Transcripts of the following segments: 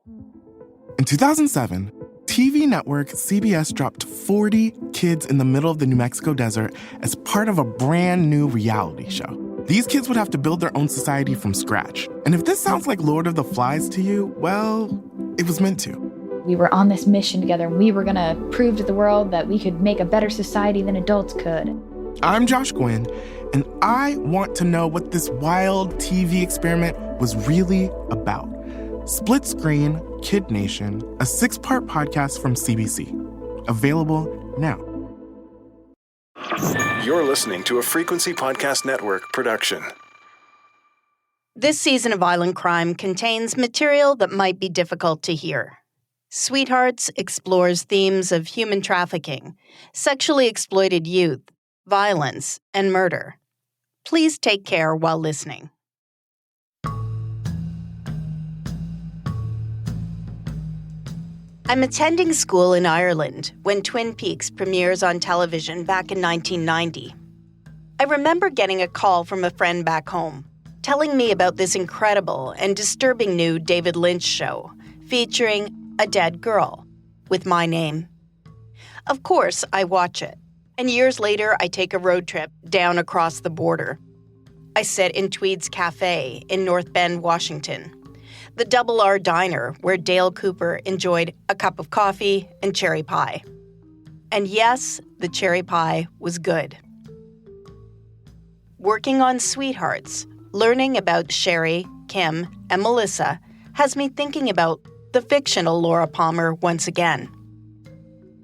In 2007, TV network CBS dropped 40 kids in the middle of the New Mexico desert as part of a brand new reality show. These kids would have to build their own society from scratch. And if this sounds like Lord of the Flies to you, well, it was meant to. We were on this mission together, and we were going to prove to the world that we could make a better society than adults could. I'm Josh Gwynn, and I want to know what this wild TV experiment was really about. Split Screen, Kid Nation, a 6-part podcast from CBC. Available now. You're listening to a Frequency Podcast Network production. This season of Island Crime contains material that might be difficult to hear. Sweethearts explores themes of human trafficking, sexually exploited youth, violence, and murder. Please take care while listening. I'm attending school in Ireland when Twin Peaks premieres on television back in 1990. I remember getting a call from a friend back home, telling me about this incredible and disturbing new David Lynch show featuring a dead girl with my name. Of course, I watch it, and years later I take a road trip down across the border. I sit in Tweed's Cafe in North Bend, Washington, the Double R Diner where Dale Cooper enjoyed a cup of coffee and cherry pie. And yes, the cherry pie was good. Working on Sweethearts, learning about Cheri, Kim, and Melissa has me thinking about the fictional Laura Palmer once again.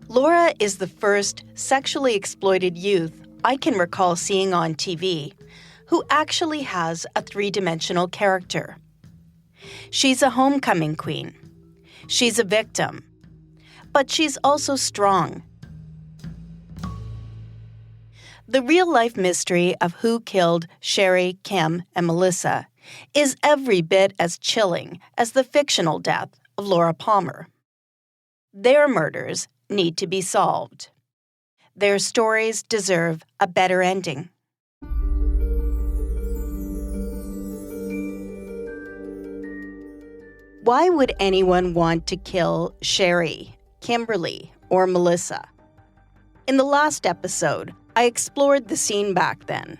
Laura is the first sexually exploited youth I can recall seeing on TV who actually has a three-dimensional character. She's a homecoming queen. She's a victim. But she's also strong. The real-life mystery of who killed Cheri, Kim, and Melissa is every bit as chilling as the fictional death of Laura Palmer. Their murders need to be solved. Their stories deserve a better ending. Why would anyone want to kill Cheri, Kimberly, or Melissa? In the last episode, I explored the scene back then,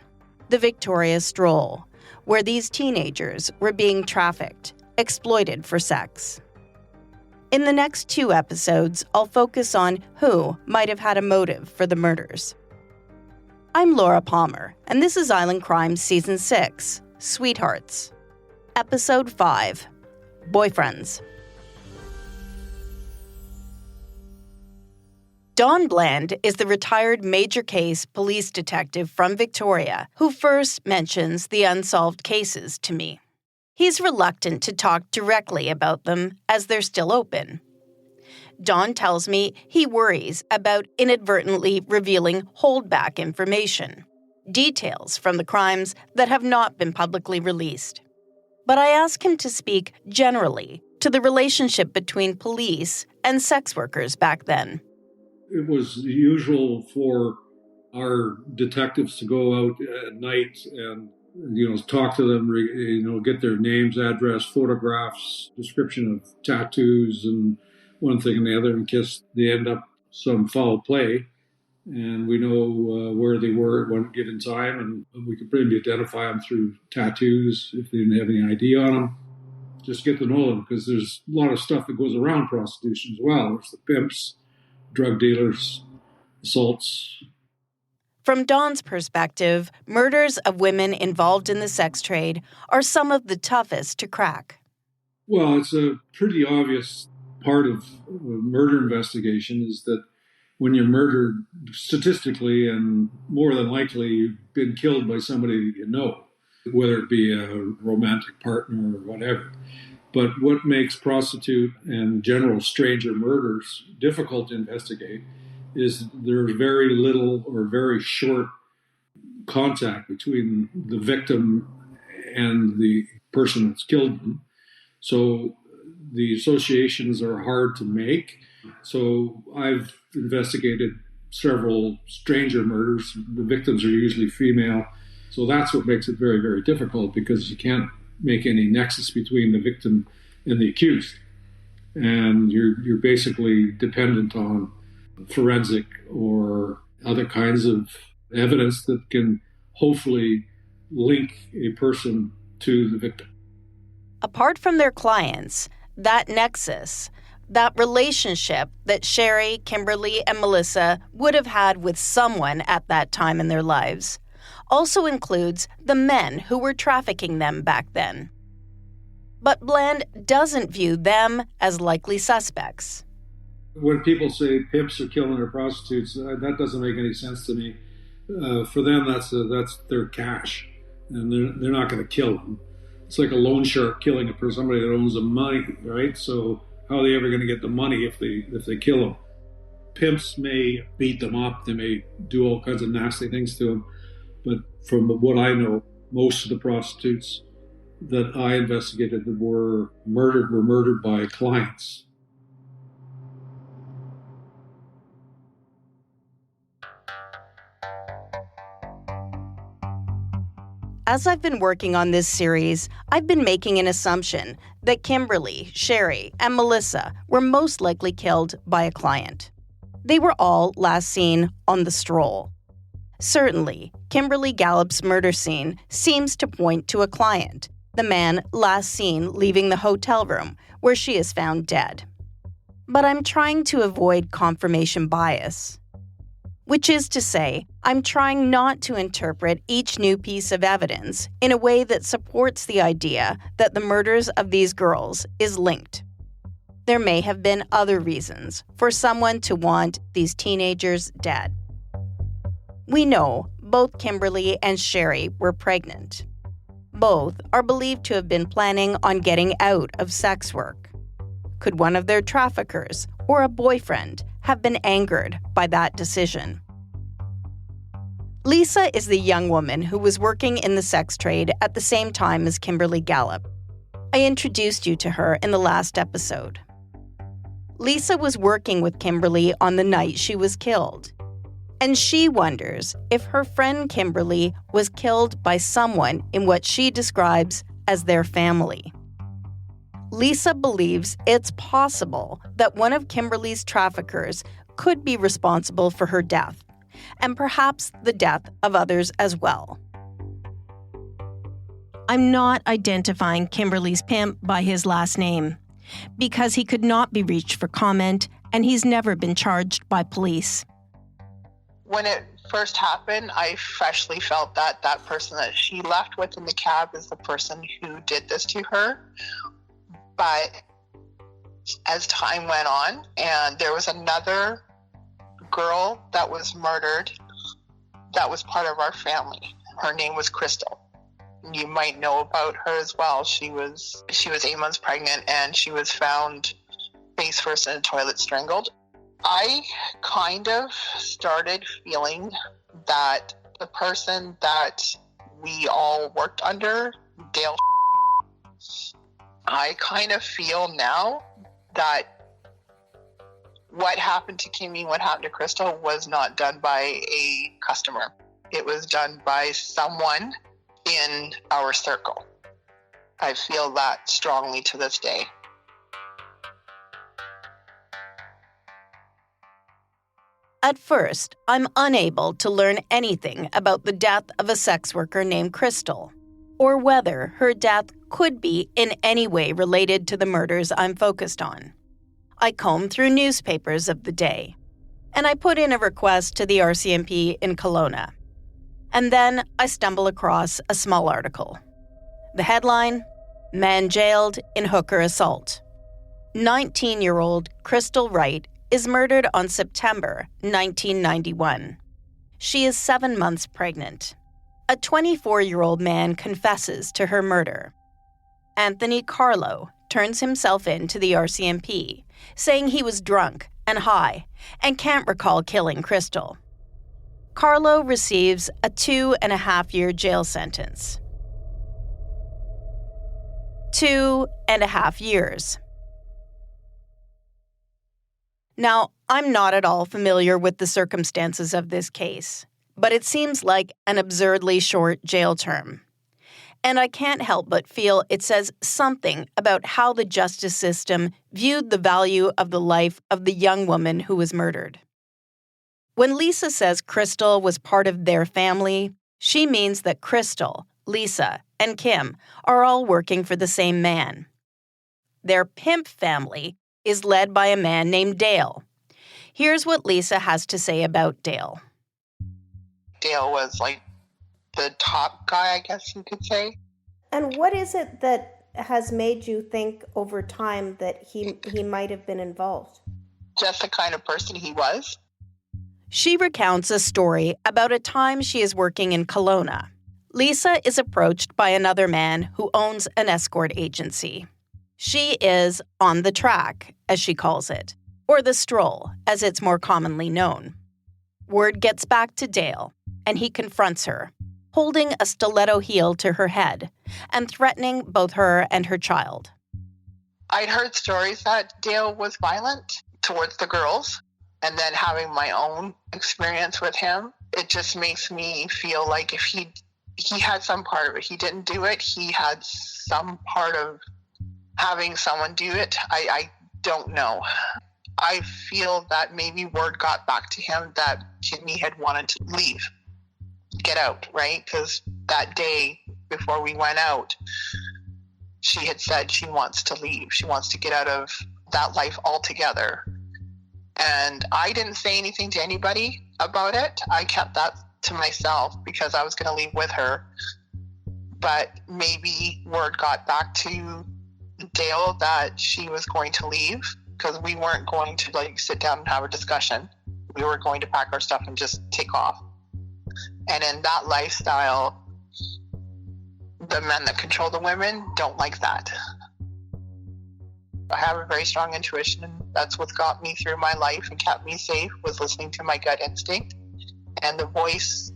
the Victoria Stroll, where these teenagers were being trafficked, exploited for sex. In the next 2 episodes, I'll focus on who might have had a motive for the murders. I'm Laura Palmer, and this is Island Crime Season 6, Sweethearts. Episode 5, Boyfriends. Don Bland is the retired major case police detective from Victoria who first mentions the unsolved cases to me. He's reluctant to talk directly about them as they're still open. Don tells me he worries about inadvertently revealing holdback information, details from the crimes that have not been publicly released. But I ask him to speak generally to the relationship between police and sex workers back then. It was usual for our detectives to go out at night and, talk to them, get their names, address, photographs, description of tattoos and one thing and the other in case they end up some foul play. And we know where they were at one given time, and we could probably identify them through tattoos if they didn't have any ID on them. Just get to know them, because there's a lot of stuff that goes around prostitution as well. There's the pimps, drug dealers, assaults. From Don's perspective, murders of women involved in the sex trade are some of the toughest to crack. Well, it's a pretty obvious part of a murder investigation is that when you're murdered, statistically and more than likely, you've been killed by somebody you know, whether it be a romantic partner or whatever. But what makes prostitute and general stranger murders difficult to investigate is there's very little or very short contact between the victim and the person that's killed them. So the associations are hard to make. So I've investigated several stranger murders. The victims are usually female. So that's what makes it very, very difficult, because you can't make any nexus between the victim and the accused. and you're basically dependent on forensic or other kinds of evidence that can hopefully link a person to the victim. Apart from their clients, that nexus, that relationship that Cheri, Kimberly, and Melissa would have had with someone at that time in their lives, also includes the men who were trafficking them back then. But Bland doesn't view them as likely suspects. When people say pimps are killing their prostitutes, that doesn't make any sense to me. For them, that's their cash, and they're not going to kill them. It's like a loan shark killing somebody that owns them money, right? So how are they ever going to get the money if they kill them? Pimps may beat them up, they may do all kinds of nasty things to them, but from what I know, most of the prostitutes that I investigated that were murdered by clients. As I've been working on this series, I've been making an assumption that Kimberly, Cheri, and Melissa were most likely killed by a client. They were all last seen on the stroll. Certainly, Kimberly Gallup's murder scene seems to point to a client, the man last seen leaving the hotel room where she is found dead. But I'm trying to avoid confirmation bias. Which is to say, I'm trying not to interpret each new piece of evidence in a way that supports the idea that the murders of these girls is linked. There may have been other reasons for someone to want these teenagers dead. We know both Kimberly and Cheri were pregnant. Both are believed to have been planning on getting out of sex work. Could one of their traffickers or a boyfriend have been angered by that decision? Lisa is the young woman who was working in the sex trade at the same time as Kimberly Gallup. I introduced you to her in the last episode. Lisa was working with Kimberly on the night she was killed, and she wonders if her friend Kimberly was killed by someone in what she describes as their family. Lisa believes it's possible that one of Kimberly's traffickers could be responsible for her death, and perhaps the death of others as well. I'm not identifying Kimberly's pimp by his last name, because he could not be reached for comment, and he's never been charged by police. When it first happened, I freshly felt that that person that she left with in the cab is the person who did this to her. But as time went on, and there was another girl that was murdered that was part of our family. Her name was Crystal. You might know about her as well. She was 8 months pregnant, and she was found face first in a toilet strangled. I kind of started feeling that the person that we all worked under, Dale, I kind of feel now that what happened to Kimmy, what happened to Crystal was not done by a customer. It was done by someone in our circle. I feel that strongly to this day. At first, I'm unable to learn anything about the death of a sex worker named Crystal, or whether her death could be in any way related to the murders I'm focused on. I combed through newspapers of the day, and I put in a request to the RCMP in Kelowna. And then I stumble across a small article. The headline, "Man Jailed in Hooker Assault." 19-year-old Crystal Wright is murdered on September 1991. She is 7 months pregnant. A 24-year-old man confesses to her murder. Anthony Carlo turns himself in to the RCMP, saying he was drunk and high and can't recall killing Crystal. Carlo receives a 2.5-year jail sentence. 2.5 years. Now, I'm not at all familiar with the circumstances of this case, but it seems like an absurdly short jail term. And I can't help but feel it says something about how the justice system viewed the value of the life of the young woman who was murdered. When Lisa says Crystal was part of their family, she means that Crystal, Lisa, and Kim are all working for the same man. Their pimp family is led by a man named Dale. Here's what Lisa has to say about Dale. Dale was like the top guy, I guess you could say. And what is it that has made you think over time that he might have been involved? Just the kind of person he was. She recounts a story about a time she is working in Kelowna. Lisa is approached by another man who owns an escort agency. She is on the track, as she calls it, or the stroll, as it's more commonly known. Word gets back to Dale, and he confronts her, holding a stiletto heel to her head and threatening both her and her child. I'd heard stories that Dale was violent towards the girls. And then having my own experience with him, it just makes me feel like if he had some part of it, he didn't do it, he had some part of having someone do it. I don't know. I feel that maybe word got back to him that Kimmy had wanted to leave, get out, right? Because that day before we went out, she had said she wants to leave. She wants to get out of that life altogether. And I didn't say anything to anybody about it. I kept that to myself because I was going to leave with her. But maybe word got back to Dale that she was going to leave because we weren't going to sit down and have a discussion. We were going to pack our stuff and just take off. And in that lifestyle, the men that control the women don't like that. I have a very strong intuition, and that's what got me through my life and kept me safe, was listening to my gut instinct. And the voice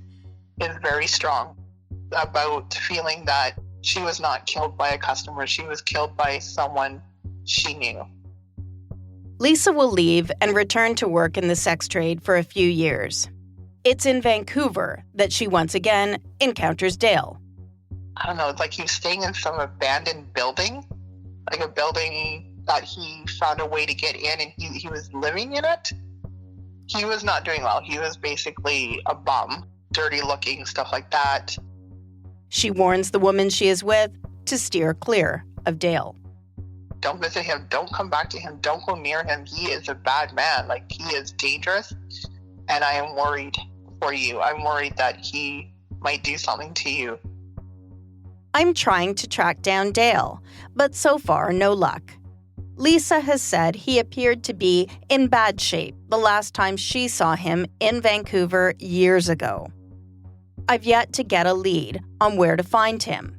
is very strong about feeling that she was not killed by a customer. She was killed by someone she knew. Lisa will leave and return to work in the sex trade for a few years. It's in Vancouver that she once again encounters Dale. I don't know, it's like he was staying in some abandoned building, like a building that he found a way to get in, and he was living in it. He was not doing well. He was basically a bum, dirty looking, stuff like that. She warns the woman she is with to steer clear of Dale. Don't visit him. Don't come back to him. Don't go near him. He is a bad man. He is dangerous. And I am worried for you. I'm worried that he might do something to you. I'm trying to track down Dale, but so far, no luck. Lisa has said he appeared to be in bad shape the last time she saw him in Vancouver years ago. I've yet to get a lead on where to find him.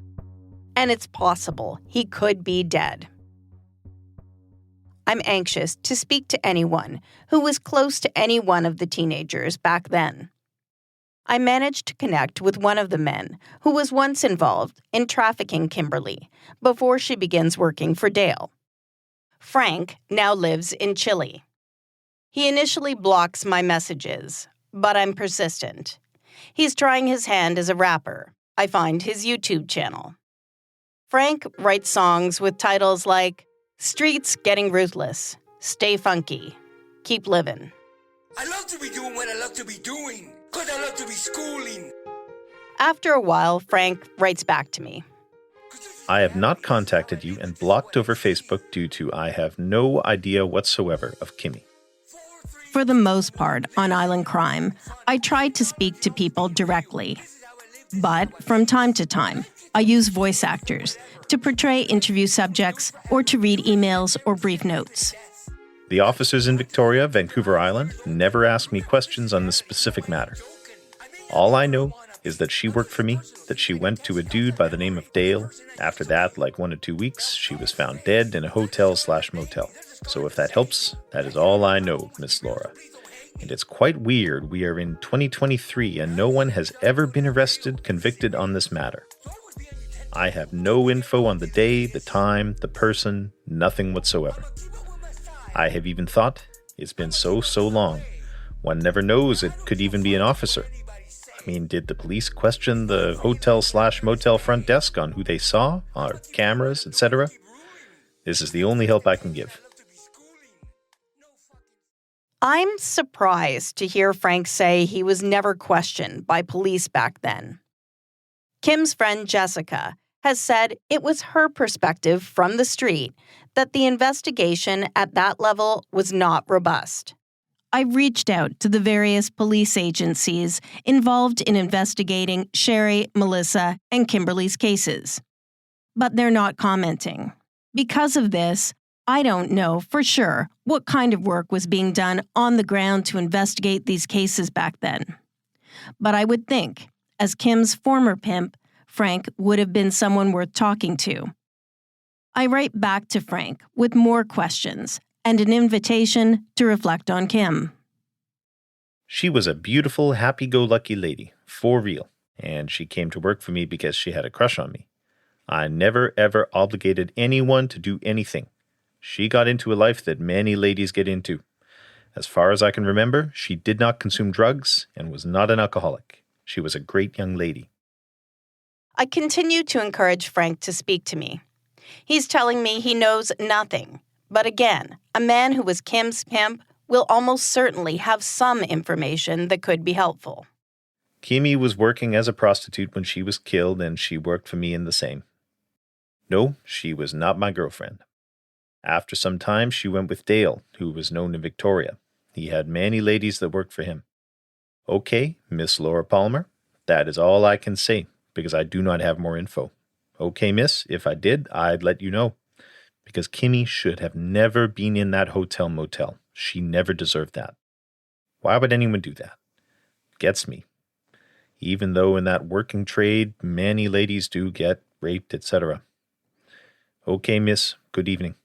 And it's possible he could be dead. I'm anxious to speak to anyone who was close to any one of the teenagers back then. I managed to connect with one of the men who was once involved in trafficking Kimberly before she begins working for Dale. Frank now lives in Chile. He initially blocks my messages, but I'm persistent. He's trying his hand as a rapper. I find his YouTube channel. Frank writes songs with titles like Streets Getting Ruthless, Stay Funky, Keep Livin'. I love to be doing what I love to be doing, because I love to be schooling. After a while, Frank writes back to me. I have not contacted you and blocked over Facebook due to I have no idea whatsoever of Kimmy. For the most part, on Island Crime, I try to speak to people directly. But from time to time, I use voice actors to portray interview subjects or to read emails or brief notes. The officers in Victoria, Vancouver Island, never asked me questions on this specific matter. All I know is that she worked for me, that she went to a dude by the name of Dale. After that, 1 to 2 weeks, she was found dead in a hotel/motel. So if that helps, that is all I know, Miss Laura. And it's quite weird we are in 2023 and no one has ever been arrested, convicted on this matter. I have no info on the day, the time, the person, nothing whatsoever. I have even thought, it's been so long, one never knows it could even be an officer. mean, did the police question the hotel/motel front desk on who they saw, or cameras, etc.? This is the only help I can give. I'm surprised to hear Frank say he was never questioned by police back then. Kim's friend Jessica has said it was her perspective from the street that the investigation at that level was not robust. I reached out to the various police agencies involved in investigating Cheri, Melissa, and Kimberly's cases. But they're not commenting. Because of this, I don't know for sure what kind of work was being done on the ground to investigate these cases back then. But I would think, as Kim's former pimp, Frank would have been someone worth talking to. I write back to Frank with more questions and an invitation to reflect on Kim. She was a beautiful, happy-go-lucky lady, for real, and she came to work for me because she had a crush on me. I never, ever obligated anyone to do anything. She got into a life that many ladies get into. As far as I can remember, she did not consume drugs and was not an alcoholic. She was a great young lady. I continue to encourage Frank to speak to me. He's telling me he knows nothing. But again, a man who was Kim's pimp will almost certainly have some information that could be helpful. Kimmy was working as a prostitute when she was killed, and she worked for me in the same. No, she was not my girlfriend. After some time, she went with Dale, who was known in Victoria. He had many ladies that worked for him. Okay, Miss Laura Palmer, that is all I can say, because I do not have more info. Okay, miss, if I did, I'd let you know. Because Kimmy should have never been in that hotel-motel. She never deserved that. Why would anyone do that? Gets me. Even though in that working trade, many ladies do get raped, etc. Okay, miss, good evening.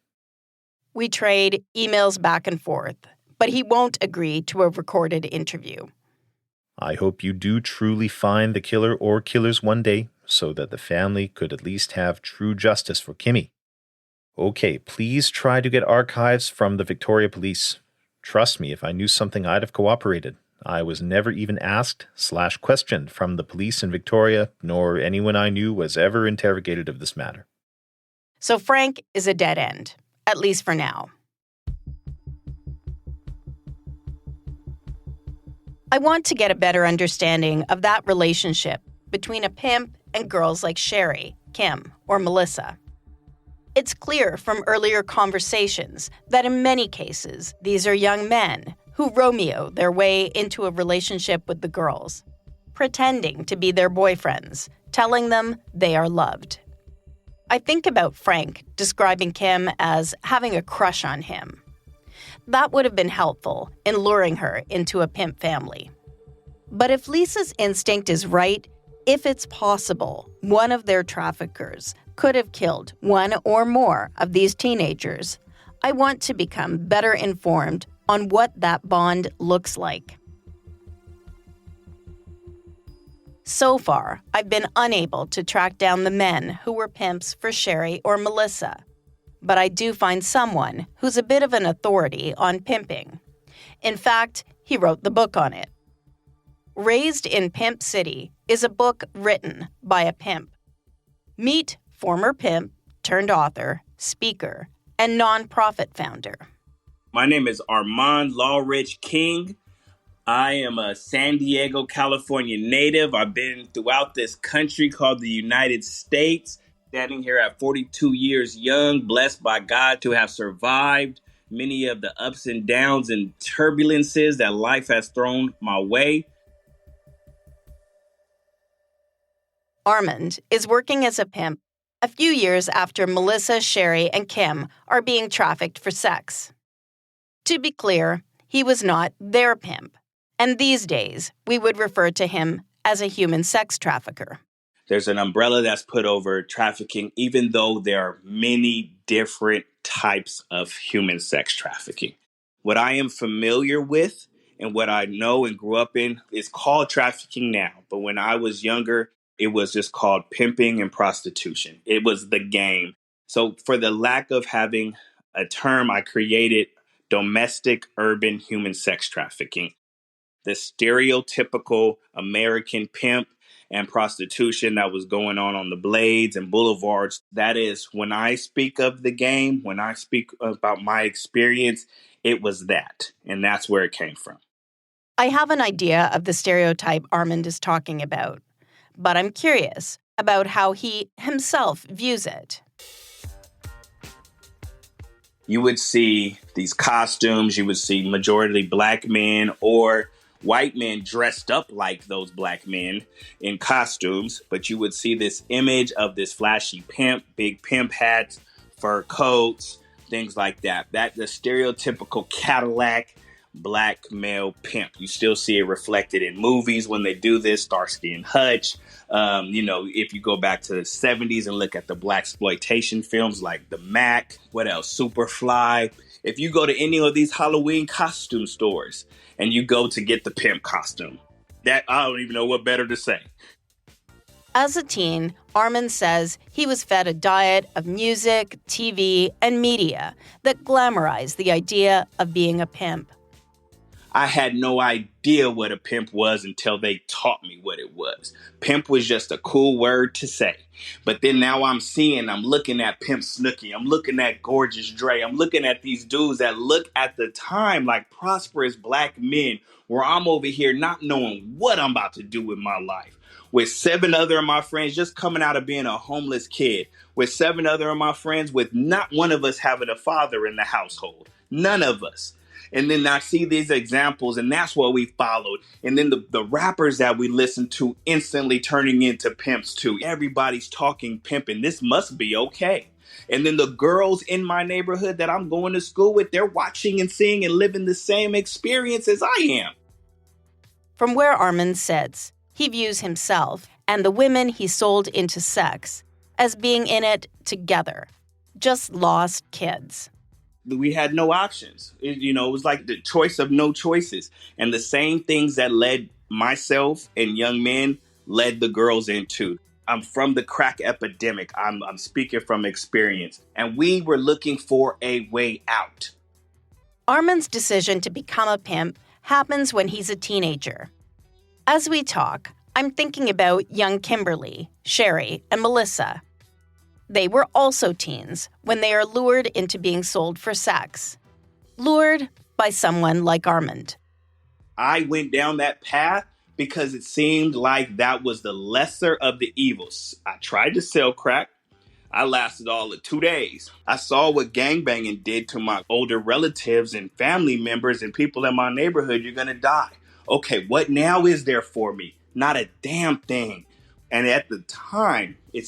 We trade emails back and forth, but he won't agree to a recorded interview. I hope you do truly find the killer or killers one day, so that the family could at least have true justice for Kimmy. Okay, please try to get archives from the Victoria Police. Trust me, if I knew something, I'd have cooperated. I was never even asked/questioned from the police in Victoria, nor anyone I knew was ever interrogated of this matter. So Frank is a dead end, at least for now. I want to get a better understanding of that relationship between a pimp and girls like Cheri, Kim, or Melissa. It's clear from earlier conversations that in many cases, these are young men who Romeo their way into a relationship with the girls, pretending to be their boyfriends, telling them they are loved. I think about Frank describing Kim as having a crush on him. That would have been helpful in luring her into a pimp family. But if Lisa's instinct is right, if it's possible, one of their traffickers could have killed one or more of these teenagers, I want to become better informed on what that bond looks like. So far, I've been unable to track down the men who were pimps for Cheri or Melissa. But I do find someone who's a bit of an authority on pimping. In fact, he wrote the book on it. Raised in Pimp City is a book written by a pimp. Meet former pimp turned author, speaker, and nonprofit founder. My name is Armand Lawrich King. I am a San Diego, California native. I've been throughout this country called the United States. Standing here at 42 years young, blessed by God to have survived many of the ups and downs and turbulences that life has thrown my way. Armand is working as a pimp a few years after Melissa, Cheri, and Kim are being trafficked for sex. To be clear, he was not their pimp, and these days we would refer to him as a human sex trafficker. There's an umbrella that's put over trafficking, even though there are many different types of human sex trafficking. What I am familiar with and what I know and grew up in is called trafficking now. But when I was younger, it was just called pimping and prostitution. It was the game. So for the lack of having a term, I created domestic urban human sex trafficking. the stereotypical American pimp and prostitution that was going on the blades and boulevards. That is, when I speak of the game, when I speak about my experience, it was that. And that's where it came from. I have an idea of the stereotype Armand is talking about, but I'm curious about how he himself views it. You would see these costumes, you would see majority black men or white men dressed up like those black men in costumes, but you would see this image of this flashy pimp, big pimp hats, fur coats, things like that. That the stereotypical Cadillac black male pimp. You still see it reflected in movies when they do this, Starsky and Hutch. If you go back to the 70s and look at the blaxploitation films like The Mac, what else? Superfly. If you go to any of these Halloween costume stores and you go to get the pimp costume, that I don't even know what better to say. As a teen, Armand says he was fed a diet of music, TV, and media that glamorized the idea of being a pimp. I had no idea what a pimp was until they taught me what it was. Pimp was just a cool word to say. But then now I'm looking at Pimp Snooki. I'm looking at Gorgeous Dre. I'm looking at these dudes that look at the time like prosperous black men, where I'm over here not knowing what I'm about to do with my life. With 7 other of my friends just coming out of being a homeless kid. With 7 other of my friends with not one of us having a father in the household. None of us. And then I see these examples, and that's what we followed. And then the rappers that we listened to instantly turning into pimps too. Everybody's talking pimping. This must be okay. And then the girls in my neighborhood that I'm going to school with, they're watching and seeing and living the same experience as I am. From where Armand sits, he views himself and the women he sold into sex as being in it together, just lost kids. We had no options. It was like the choice of no choices. And the same things that led myself and young men led the girls into. I'm from the crack epidemic. I'm speaking from experience. And we were looking for a way out. Armand's decision to become a pimp happens when he's a teenager. As we talk, I'm thinking about young Kimberly, Cheri, and Melissa. They were also teens when they are lured into being sold for sex. Lured by someone like Armand. I went down that path because it seemed like that was the lesser of the evils. I tried to sell crack. I lasted all of 2 days. I saw what gangbanging did to my older relatives and family members and people in my neighborhood. You're going to die. Okay, what now is there for me? Not a damn thing. And at the time, they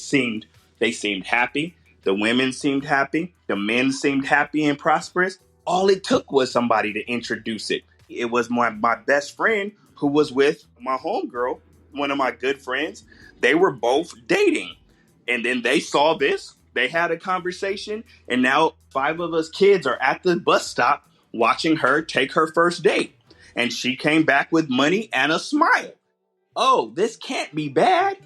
seemed happy. The women seemed happy. The men seemed happy and prosperous. All it took was somebody to introduce it. It was my best friend who was with my homegirl, one of my good friends. They were both dating. And then they saw this. They had a conversation. And now 5 of us kids are at the bus stop watching her take her first date. And she came back with money and a smile. Oh, this can't be bad.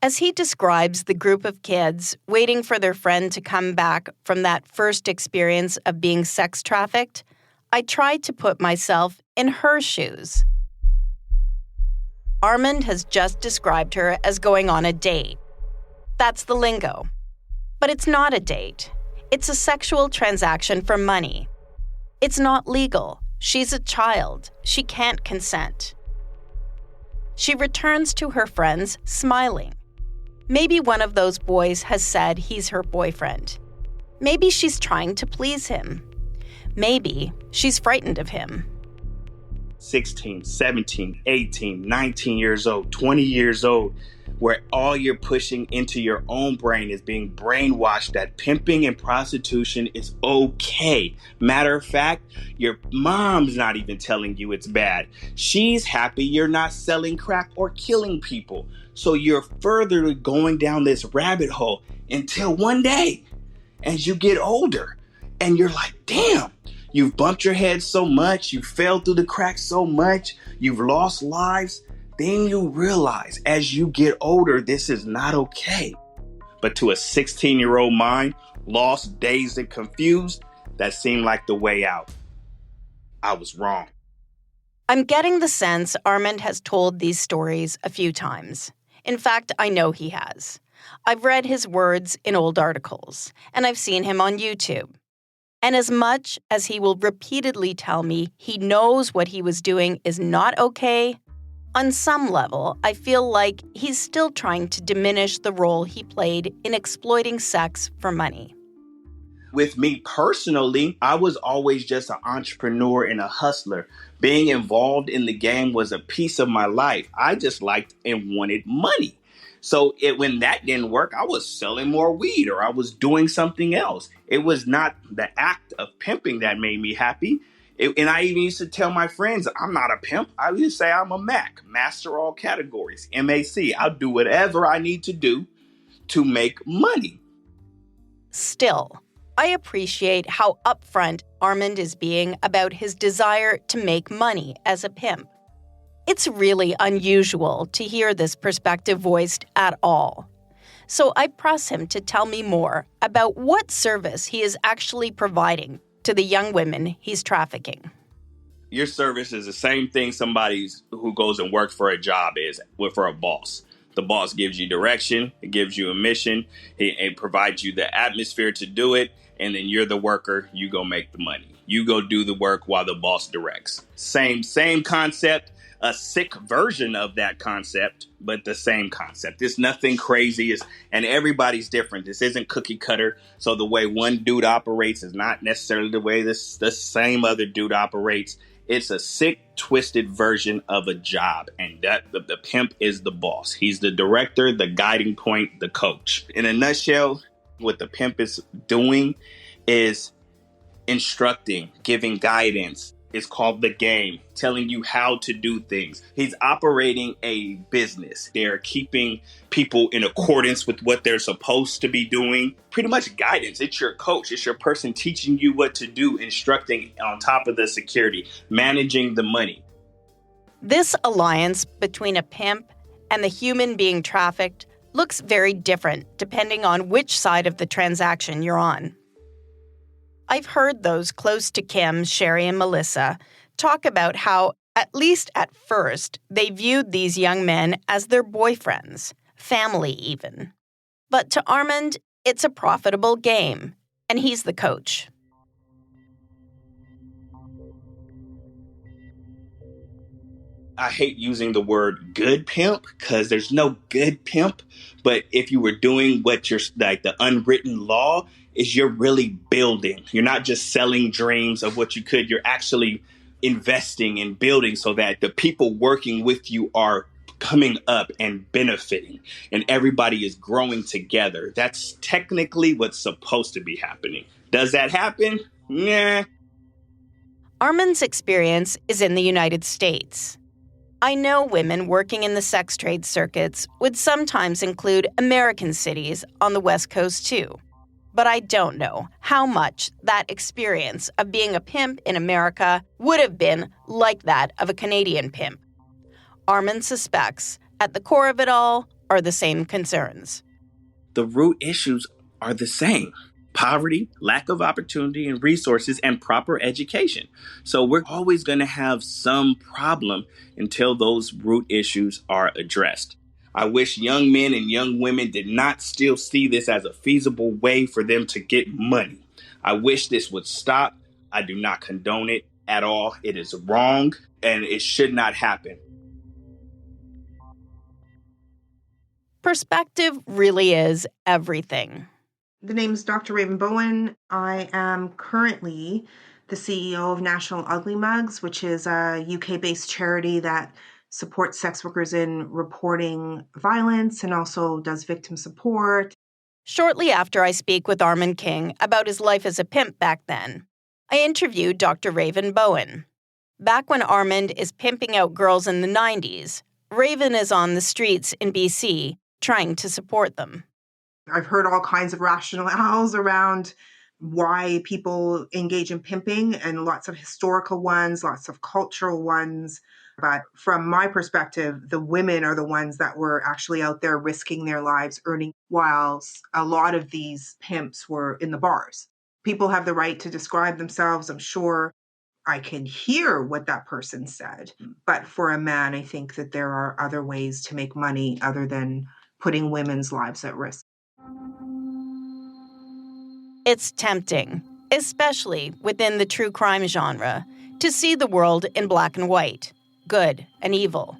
As he describes the group of kids waiting for their friend to come back from that first experience of being sex trafficked, I tried to put myself in her shoes. Armand has just described her as going on a date. That's the lingo. But it's not a date. It's a sexual transaction for money. It's not legal. She's a child. She can't consent. She returns to her friends smiling. Maybe one of those boys has said he's her boyfriend. Maybe she's trying to please him. Maybe she's frightened of him. 16, 17, 18, 19 years old, 20 years old, where all you're pushing into your own brain is being brainwashed that pimping and prostitution is okay. Matter of fact, your mom's not even telling you it's bad. She's happy you're not selling crack or killing people. So you're further going down this rabbit hole until one day, as you get older, and you're like, damn, you've bumped your head so much, you fell through the cracks so much, you've lost lives. Then you realize as you get older, this is not okay. But to a 16-year-old mind, lost, dazed, and confused, that seemed like the way out. I was wrong. I'm getting the sense Armand has told these stories a few times. In fact, I know he has. I've read his words in old articles, and I've seen him on YouTube. And as much as he will repeatedly tell me he knows what he was doing is not okay, on some level, I feel like he's still trying to diminish the role he played in exploiting sex for money. With me personally, I was always just an entrepreneur and a hustler. Being involved in the game was a piece of my life. I just liked and wanted money. So when that didn't work, I was selling more weed or I was doing something else. It was not the act of pimping that made me happy. And I even used to tell my friends, I'm not a pimp. I used to say I'm a MAC, master all categories, MAC. I'll do whatever I need to do to make money. Still, I appreciate how upfront Armand is being about his desire to make money as a pimp. It's really unusual to hear this perspective voiced at all. So I press him to tell me more about what service he is actually providing to the young women he's trafficking. Your service is the same thing somebody who goes and works for a job is for a boss. The boss gives you direction, it gives you a mission, it provides you the atmosphere to do it, and then you're the worker, you go make the money. You go do the work while the boss directs. Same concept, a sick version of that concept, but the same concept. It's nothing crazy, and everybody's different. This isn't cookie cutter, so the way one dude operates is not necessarily the way the same other dude operates. It's a sick, twisted version of a job, and that the pimp is the boss. He's the director, the guiding point, the coach. In a nutshell, what the pimp is doing is instructing, giving guidance. It's called the game, telling you how to do things. He's operating a business. They're keeping people in accordance with what they're supposed to be doing. Pretty much guidance. It's your coach. It's your person teaching you what to do, instructing on top of the security, managing the money. This alliance between a pimp and the human being trafficked looks very different depending on which side of the transaction you're on. I've heard those close to Kim, Cheri, and Melissa talk about how, at least at first, they viewed these young men as their boyfriends, family even. But to Armand, it's a profitable game, and he's the coach. I hate using the word good pimp because there's no good pimp. But if you were doing what you're like the unwritten law is you're really building. You're not just selling dreams of what you could. You're actually investing and building so that the people working with you are coming up and benefiting and everybody is growing together. That's technically what's supposed to be happening. Does that happen? Nah. Armand's experience is in the United States. I know women working in the sex trade circuits would sometimes include American cities on the West Coast too. But I don't know how much that experience of being a pimp in America would have been like that of a Canadian pimp. Armand suspects at the core of it all are the same concerns. The root issues are the same. Poverty, lack of opportunity and resources, and proper education. So we're always going to have some problem until those root issues are addressed. I wish young men and young women did not still see this as a feasible way for them to get money. I wish this would stop. I do not condone it at all. It is wrong and it should not happen. Perspective really is everything. The name is Dr. Raven Bowen. I am currently the CEO of National Ugly Mugs, which is a UK-based charity that supports sex workers in reporting violence and also does victim support. Shortly after I speak with Armand King about his life as a pimp back then, I interviewed Dr. Raven Bowen. Back when Armand is pimping out girls in the 90s, Raven is on the streets in BC trying to support them. I've heard all kinds of rationales around why people engage in pimping and lots of historical ones, lots of cultural ones. But from my perspective, the women are the ones that were actually out there risking their lives, earning, whilst a lot of these pimps were in the bars. People have the right to describe themselves, I'm sure. I can hear what that person said. But for a man, I think that there are other ways to make money other than putting women's lives at risk. It's tempting, especially within the true crime genre, to see the world in black and white, good and evil.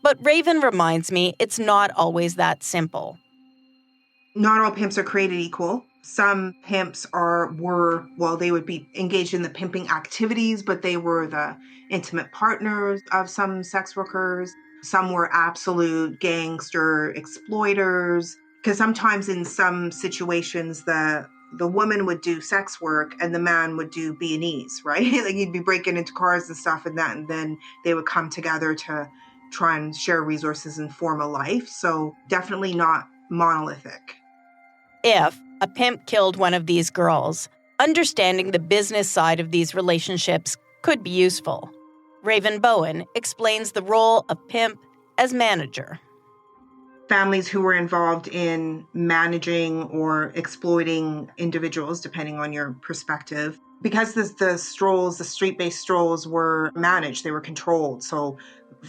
But Raven reminds me it's not always that simple. Not all pimps are created equal. Some pimps they would be engaged in the pimping activities, but they were the intimate partners of some sex workers. Some were absolute gangster exploiters. Because sometimes in some situations, the woman would do sex work and the man would do B&Es, right? Like you'd be breaking into cars and stuff and then they would come together to try and share resources and form a life. So definitely not monolithic. If a pimp killed one of these girls, understanding the business side of these relationships could be useful. Raven Bowen explains the role of pimp as manager. Families who were involved in managing or exploiting individuals, depending on your perspective, because the street-based strolls were managed, they were controlled. So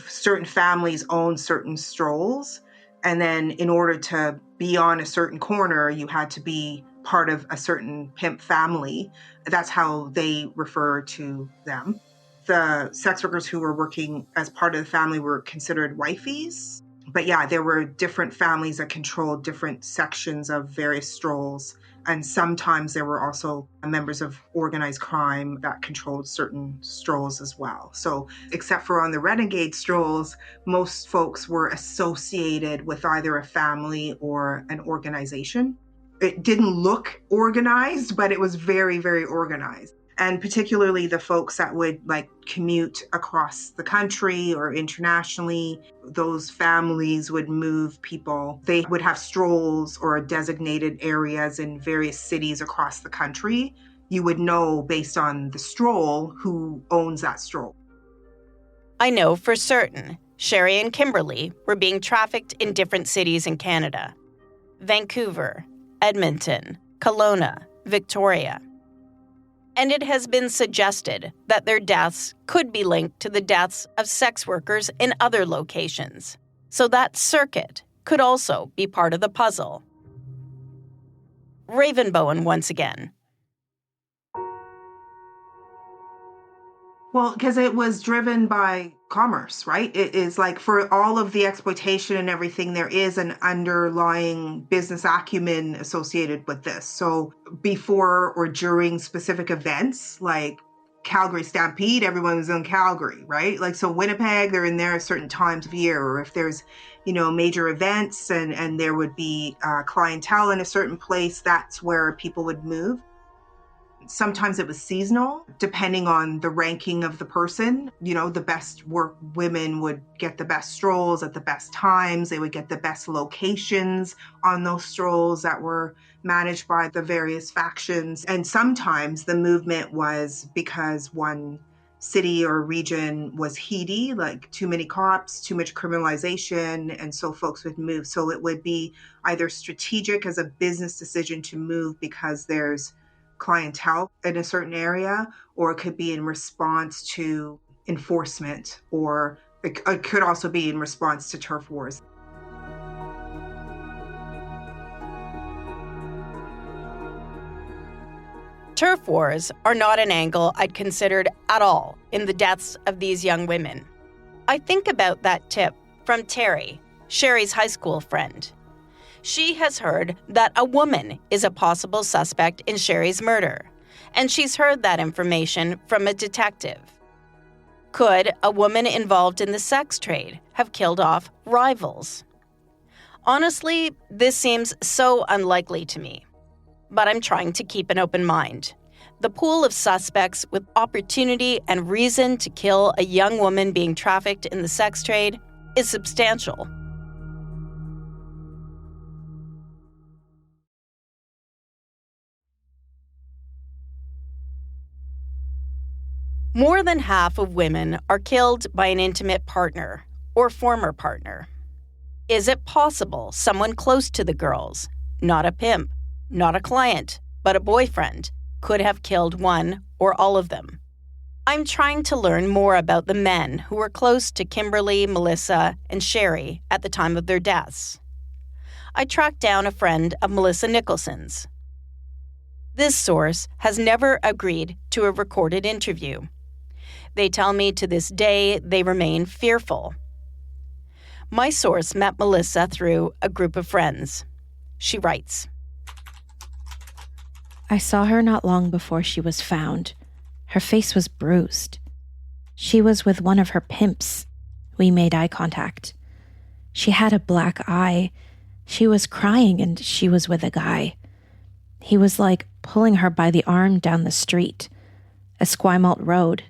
certain families owned certain strolls. And then in order to be on a certain corner, you had to be part of a certain pimp family. That's how they refer to them. The sex workers who were working as part of the family were considered wifeys. But yeah, there were different families that controlled different sections of various strolls. And sometimes there were also members of organized crime that controlled certain strolls as well. So except for on the renegade strolls, most folks were associated with either a family or an organization. It didn't look organized, but it was very, very organized. And particularly the folks that would commute across the country or internationally, those families would move people. They would have strolls or designated areas in various cities across the country. You would know based on the stroll who owns that stroll. I know for certain Cheri and Kimberly were being trafficked in different cities in Canada. Vancouver, Edmonton, Kelowna, Victoria. And it has been suggested that their deaths could be linked to the deaths of sex workers in other locations. So that circuit could also be part of the puzzle. Raven Bowen once again. Well, because it was driven by commerce, right? It is for all of the exploitation and everything, there is an underlying business acumen associated with this. So before or during specific events, like Calgary Stampede, everyone was in Calgary, right? So Winnipeg, they're in there at certain times of year. Or if there's, major events and there would be clientele in a certain place, that's where people would move. Sometimes it was seasonal, depending on the ranking of the person. The best work women would get the best strolls at the best times. They would get the best locations on those strolls that were managed by the various factions. And sometimes the movement was because one city or region was heady, like too many cops, too much criminalization, and so folks would move. So it would be either strategic as a business decision to move because there's clientele in a certain area, or it could be in response to enforcement, or it could also be in response to turf wars. Turf wars are not an angle I'd considered at all in the deaths of these young women. I think about that tip from Cheri, Cheri's high school friend. She has heard that a woman is a possible suspect in Cheri's murder, and she's heard that information from a detective. Could a woman involved in the sex trade have killed off rivals? Honestly, this seems so unlikely to me, but I'm trying to keep an open mind. The pool of suspects with opportunity and reason to kill a young woman being trafficked in the sex trade is substantial. More than half of women are killed by an intimate partner or former partner. Is it possible someone close to the girls, not a pimp, not a client, but a boyfriend, could have killed one or all of them? I'm trying to learn more about the men who were close to Kimberly, Melissa, and Cheri at the time of their deaths. I tracked down a friend of Melissa Nicholson's. This source has never agreed to a recorded interview. They tell me to this day they remain fearful. My source met Melissa through a group of friends. She writes, I saw her not long before she was found. Her face was bruised. She was with one of her pimps. We made eye contact. She had a black eye. She was crying and she was with a guy. He was like pulling her by the arm down the street, Esquimalt Road.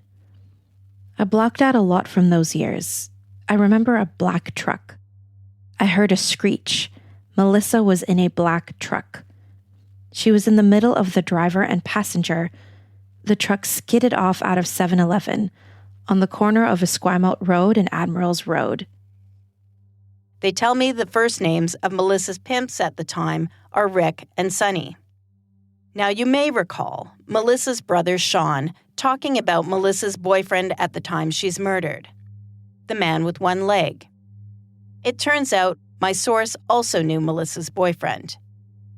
I blocked out a lot from those years. I remember a black truck. I heard a screech. Melissa was in a black truck. She was in the middle of the driver and passenger. The truck skidded off out of 7-Eleven on the corner of Esquimalt Road and Admiral's Road. They tell me the first names of Melissa's pimps at the time are Rick and Sonny. Now, you may recall Melissa's brother Sean talking about Melissa's boyfriend at the time she's murdered, the man with one leg. It turns out my source also knew Melissa's boyfriend.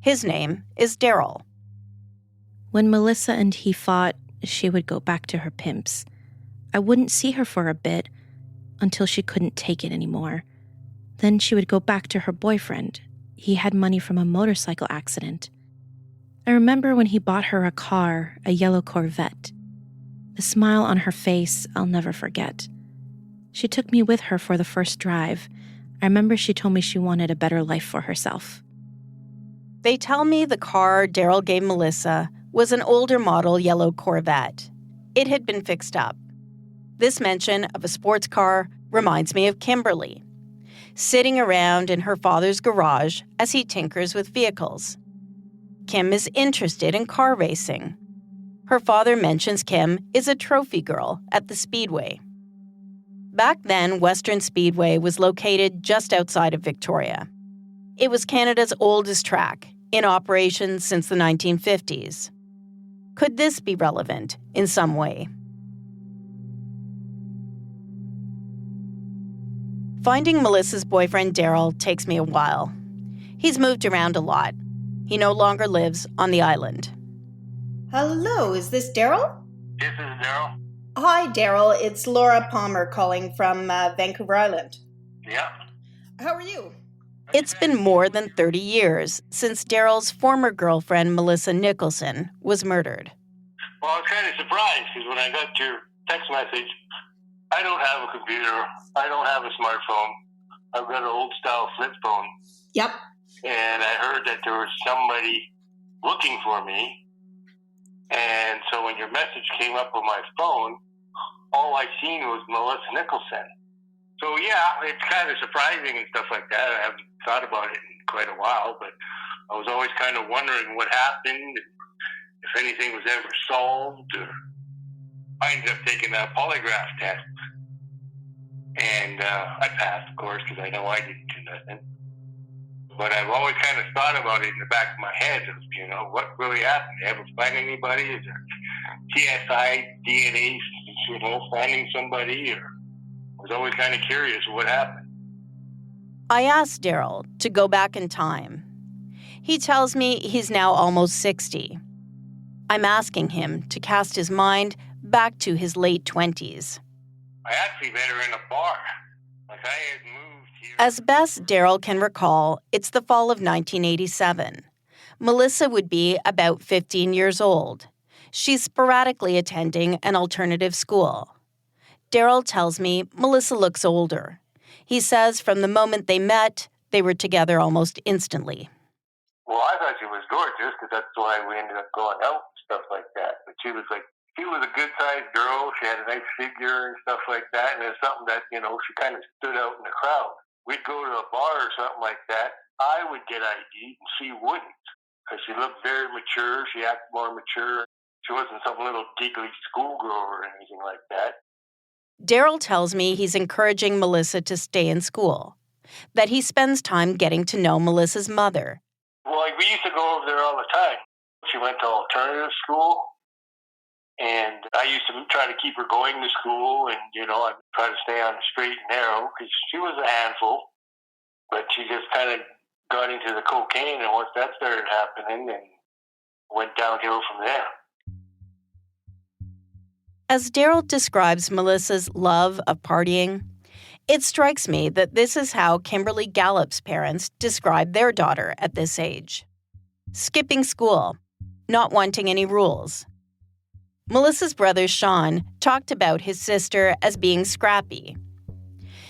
His name is Daryl. When Melissa and he fought, she would go back to her pimps. I wouldn't see her for a bit until she couldn't take it anymore. Then she would go back to her boyfriend. He had money from a motorcycle accident. I remember when he bought her a car, a yellow Corvette. The smile on her face I'll never forget. She took me with her for the first drive. I remember she told me she wanted a better life for herself. They tell me the car Daryl gave Melissa was an older model yellow Corvette. It had been fixed up. This mention of a sports car reminds me of Kimberly, sitting around in her father's garage as he tinkers with vehicles. Kim is interested in car racing. Her father mentions Kim is a trophy girl at the Speedway. Back then, Western Speedway was located just outside of Victoria. It was Canada's oldest track, in operation since the 1950s. Could this be relevant in some way? Finding Melissa's boyfriend Daryl takes me a while. He's moved around a lot. He no longer lives on the island. Hello, is this Daryl? This is Daryl. Hi, Daryl. It's Laura Palmer calling from Vancouver Island. Yeah. How are you? It's been more than 30 years since Daryl's former girlfriend, Melissa Nicholson, was murdered. Well, I was kind of surprised because when I got your text message, I don't have a computer. I don't have a smartphone. I've got an old-style flip phone. Yep. And I heard that there was somebody looking for me. And so when your message came up on my phone, all I seen was Melissa Nicholson. So, yeah, it's kind of surprising and stuff like that. I haven't thought about it in quite a while, but I was always kind of wondering what happened, if anything was ever solved. Or I ended up taking a polygraph test, and I passed, of course, because I know I didn't do nothing. But I've always kind of thought about it in the back of my head of, what really happened? Did I ever find anybody? Is there TSI, DNA, finding somebody? Or I was always kind of curious what happened. I asked Daryl to go back in time. He tells me he's now almost 60. I'm asking him to cast his mind back to his late 20s. I actually met her in a bar. Like I had moved here. As best Daryl can recall, it's the fall of 1987. Melissa would be about 15 years old. She's sporadically attending an alternative school. Daryl tells me Melissa looks older. He says from the moment they met, they were together almost instantly. Well, I thought she was gorgeous because that's why we ended up going out and stuff like that. But she was a good-sized girl. She had a nice figure and stuff like that. And it's something that, she kind of stood out in the crowd. We'd go to a bar or something like that. I would get ID and she wouldn't because she looked very mature. She acted more mature. She wasn't some little giggly schoolgirl or anything like that. Daryl tells me he's encouraging Melissa to stay in school, that he spends time getting to know Melissa's mother. Well, we used to go over there all the time. She went to alternative school, and I I used to try to keep her going to school, and, I try to stay on the straight and narrow, because she was a handful, but she just kind of got into the cocaine, and once that started happening, and went downhill from there. As Daryl describes Melissa's love of partying, it strikes me that this is how Kimberly Gallup's parents describe their daughter at this age. Skipping school, not wanting any rules. Melissa's brother Sean talked about his sister as being scrappy.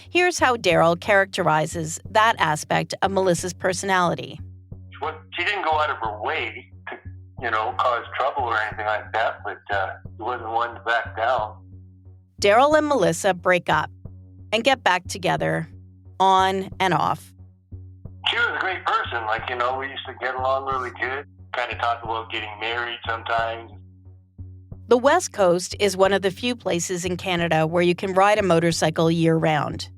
Here's how Daryl characterizes that aspect of Melissa's personality. She didn't go out of her way to, cause trouble or anything like that, but she wasn't one to back down. Daryl and Melissa break up and get back together, on and off. She was a great person. We used to get along really good, kind of talk about getting married sometimes. The West Coast is one of the few places in Canada where you can ride a motorcycle year-round.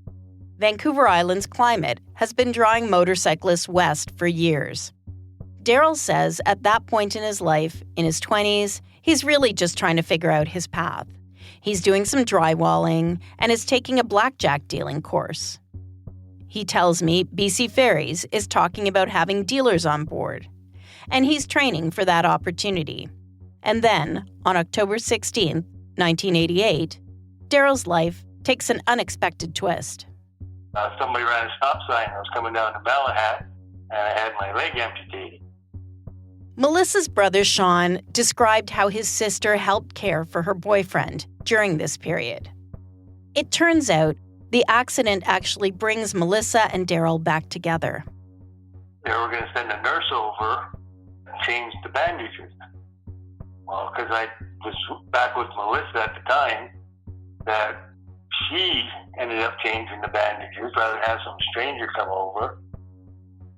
Vancouver Island's climate has been drawing motorcyclists west for years. Daryl says at that point in his life, in his 20s, he's really just trying to figure out his path. He's doing some drywalling and is taking a blackjack dealing course. He tells me BC Ferries is talking about having dealers on board, and he's training for that opportunity. And then, on October 16, 1988, Daryl's life takes an unexpected twist. Somebody ran a stop sign. I was coming down to Malahat, and I had my leg amputated. Melissa's brother Sean described how his sister helped care for her boyfriend during this period. It turns out the accident actually brings Melissa and Daryl back together. They were going to send a nurse over and change the bandages. Well, because I was back with Melissa at the time, that she ended up changing the bandages rather than have some stranger come over.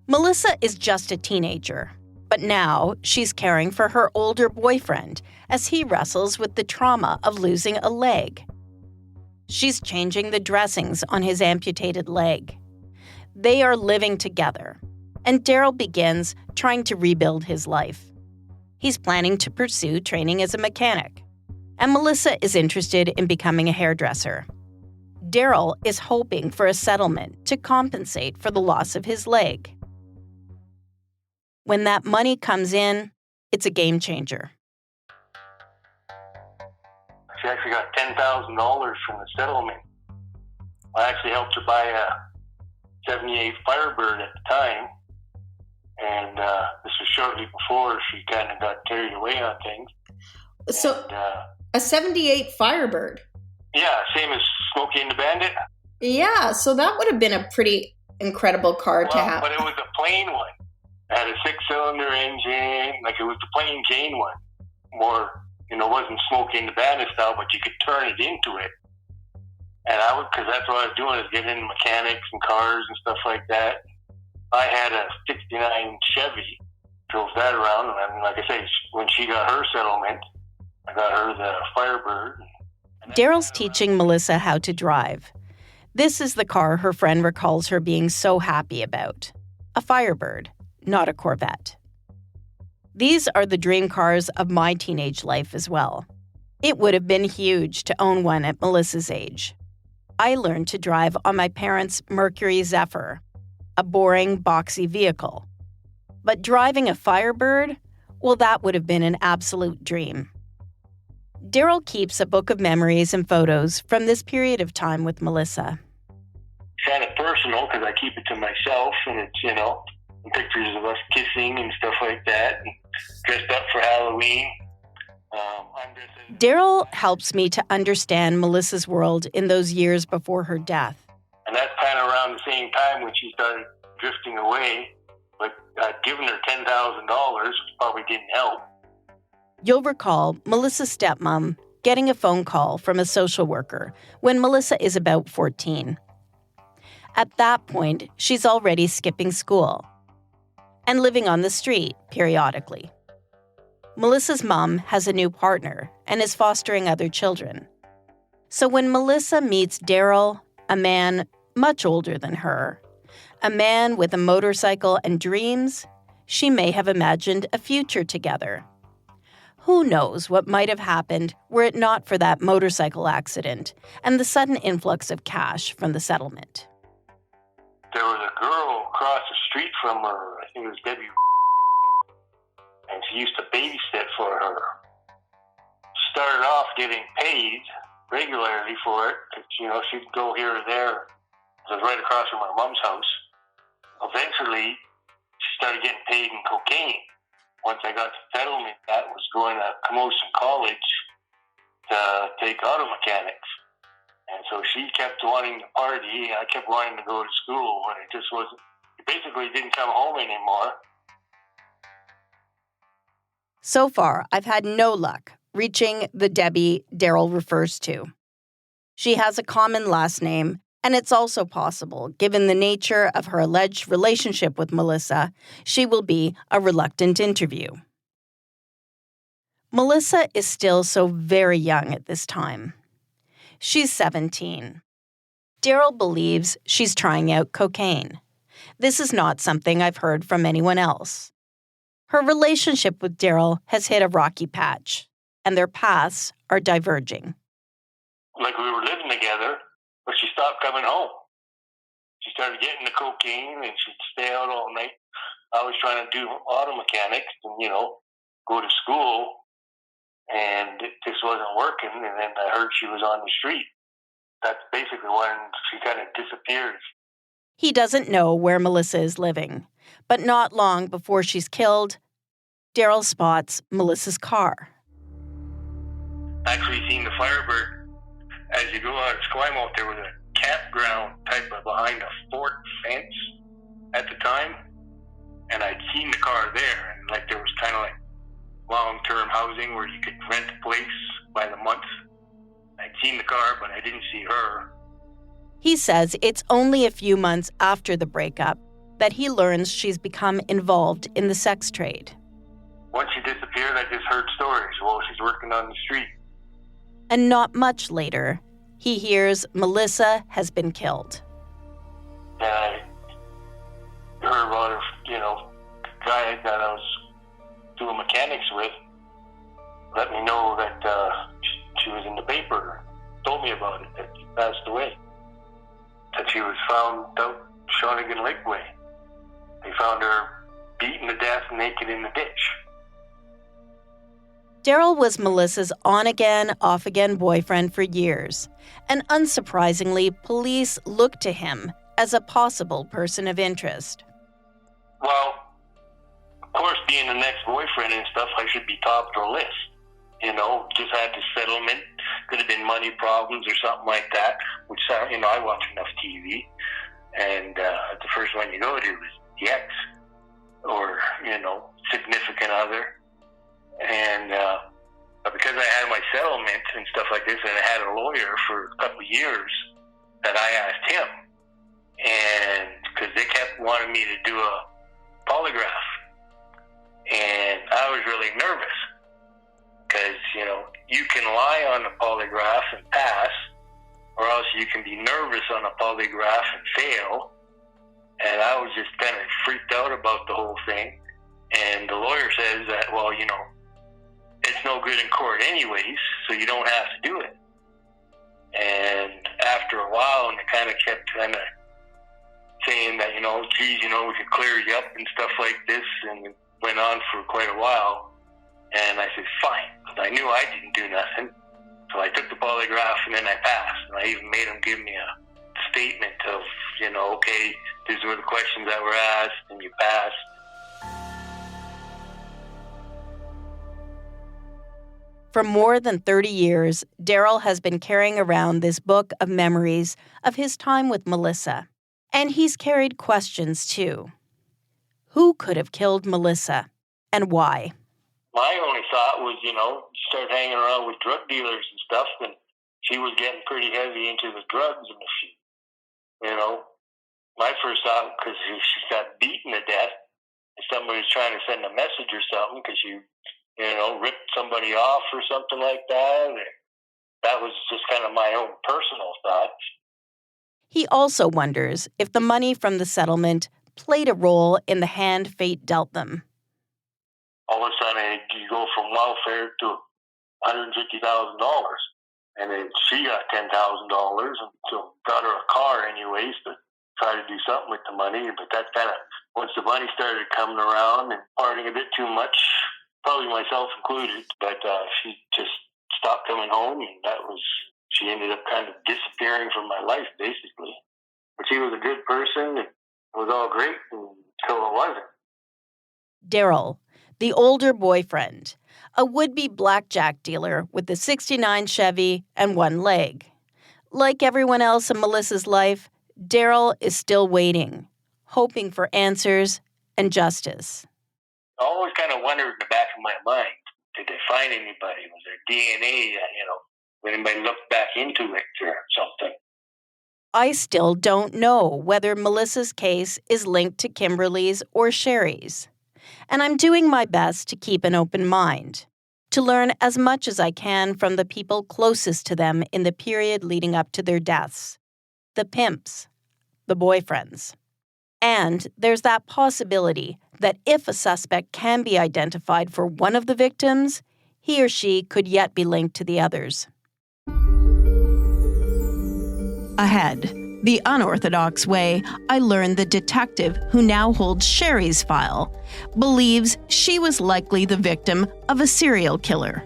Melissa is just a teenager, but now she's caring for her older boyfriend as he wrestles with the trauma of losing a leg. She's changing the dressings on his amputated leg. They are living together, and Daryl begins trying to rebuild his life. He's planning to pursue training as a mechanic, and Melissa is interested in becoming a hairdresser. Daryl is hoping for a settlement to compensate for the loss of his leg. When that money comes in, it's a game changer. She actually got $10,000 from the settlement. I actually helped her buy a 78 Firebird at the time, and this was shortly before she kind of got carried away on things. So, a 78 Firebird? Yeah, same as Smokey and the Bandit. Yeah, so that would have been a pretty incredible car to have. But it was a plain one. It had a 6-cylinder engine, it was the plain Jane one. More, wasn't Smokey and the Bandit style, but you could turn it into it. And because that's what I was doing, is getting into mechanics and cars and stuff like that. I had a 69 Chevy, drove that around, and like I say, when she got her settlement, I got her the Firebird. Daryl's teaching Melissa how to drive. This is the car her friend recalls her being so happy about. A Firebird, not a Corvette. These are the dream cars of my teenage life as well. It would have been huge to own one at Melissa's age. I learned to drive on my parents' Mercury Zephyr, a boring, boxy vehicle. But driving a Firebird, well, that would have been an absolute dream. Daryl keeps a book of memories and photos from this period of time with Melissa. It's kind of personal because I keep it to myself, and it's, pictures of us kissing and stuff like that, and dressed up for Halloween. Daryl helps me to understand Melissa's world in those years before her death. And that's kind of around the same time when she started drifting away, but I'd given her $10,000, which probably didn't help. You'll recall Melissa's stepmom getting a phone call from a social worker when Melissa is about 14. At that point, she's already skipping school and living on the street periodically. Melissa's mom has a new partner and is fostering other children. So when Melissa meets Daryl, a man much older than her, a man with a motorcycle and dreams, she may have imagined a future together. Who knows what might have happened were it not for that motorcycle accident and the sudden influx of cash from the settlement. There was a girl across the street from her, I think it was Debbie, and she used to babysit for her. She started off getting paid regularly for it, because, she'd go here or there. It was right across from her mom's house. Eventually, she started getting paid in cocaine. Once I got the settlement, that was going to Camosun College to take auto mechanics. And so she kept wanting to party. I kept wanting to go to school, and it just wasn't, it basically didn't come home anymore. So far, I've had no luck reaching the Debbie Daryl refers to. She has a common last name, and it's also possible, given the nature of her alleged relationship with Melissa, she will be a reluctant interview. Melissa is still so very young at this time. She's 17. Daryl believes she's trying out cocaine. This is not something I've heard from anyone else. Her relationship with Daryl has hit a rocky patch, and their paths are diverging. Like we were living together, but she stopped coming home. She started getting the cocaine, and she'd stay out all night. I was trying to do auto mechanics and, go to school, and it just wasn't working. And then I heard she was on the street. That's basically when she kind of disappeared. He doesn't know where Melissa is living, but not long before she's killed, Daryl spots Melissa's car. Actually seen the Firebird. As you go out of Esquimalt, there was a campground type of behind a fort fence at the time, and I'd seen the car there, and there was kind of long-term housing where you could rent a place by the month. I'd seen the car, but I didn't see her. He says it's only a few months after the breakup that he learns she's become involved in the sex trade. Once she disappeared, I just heard stories. Well, she's working on the street. And not much later, he hears Melissa has been killed. And I heard about her, guy that I was doing mechanics with let me know that she was in the paper, told me about it, that she passed away. That she was found out Shawnigan Lakeway. They found her beaten to death, naked in the ditch. Daryl was Melissa's on-again, off-again boyfriend for years, and unsurprisingly, police looked to him as a possible person of interest. Well, of course, being the next boyfriend and stuff, I should be top of the list. Just had the settlement. Could have been money problems or something like that, which, I watch enough TV. And the first one you go to is the ex or, significant other. And because I had my settlement and stuff like this, and I had a lawyer for a couple of years, that I asked him. And because they kept wanting me to do a polygraph. And I was really nervous. Because, you can lie on a polygraph and pass, or else you can be nervous on a polygraph and fail. And I was just kind of freaked out about the whole thing. And the lawyer says that, well, it's no good in court anyways, so you don't have to do it. And after a while, and they kind of kept saying that, geez, we could clear you up and stuff like this, and it went on for quite a while. And I said, fine. I knew I didn't do nothing. So I took the polygraph, and then I passed. And I even made them give me a statement of, okay, these were the questions that were asked, and you passed. For more than 30 years, Daryl has been carrying around this book of memories of his time with Melissa. And he's carried questions, too. Who could have killed Melissa, and why? My only thought was, you start hanging around with drug dealers and stuff, and she was getting pretty heavy into the drugs, and my first thought, because she got beaten to death, if somebody was trying to send a message or something, because you ripped somebody off or something like that. That was just kind of my own personal thought. He also wonders if the money from the settlement played a role in the hand fate dealt them. A all of a sudden you go from welfare to $150,000. And then she got $10,000, and so got her a car anyways to try to do something with the money. But that kind of, once the money started coming around and partying a bit too much, probably myself included, but she just stopped coming home, and she ended up kind of disappearing from my life, basically. But she was a good person, and it was all great until it wasn't. Daryl, the older boyfriend, a would-be blackjack dealer with a '69 Chevy and one leg. Like everyone else in Melissa's life, Daryl is still waiting, hoping for answers and justice. I always kind of wondered in the back of my mind, did they find anybody? Was there DNA, when anybody looked back into it or something? I still don't know whether Melissa's case is linked to Kimberly's or Cheri's. And I'm doing my best to keep an open mind, to learn as much as I can from the people closest to them in the period leading up to their deaths. The pimps, the boyfriends. And there's that possibility that if a suspect can be identified for one of the victims, he or she could yet be linked to the others. Ahead, the unorthodox way, I learned the detective who now holds Cheri's file believes she was likely the victim of a serial killer.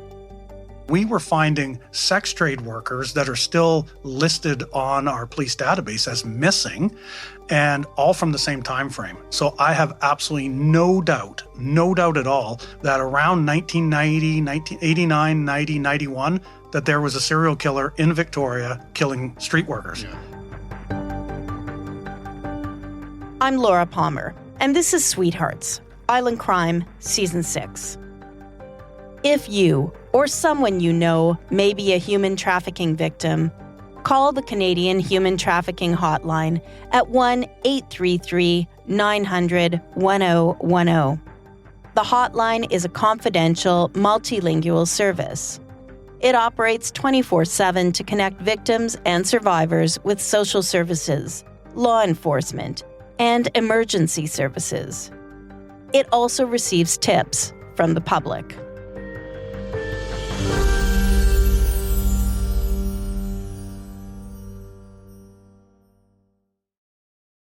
We were finding sex trade workers that are still listed on our police database as missing, and all from the same time frame. So I have absolutely no doubt at all, that around 1990, 1989, 90, 91, that there was a serial killer in Victoria killing street workers. Yeah. I'm Laura Palmer, and this is Sweethearts, Island Crime, Season 6. If you or someone you know may be a human trafficking victim, call the Canadian Human Trafficking Hotline at 1-833-900-1010. The hotline is a confidential, multilingual service. It operates 24/7 to connect victims and survivors with social services, law enforcement, and emergency services. It also receives tips from the public.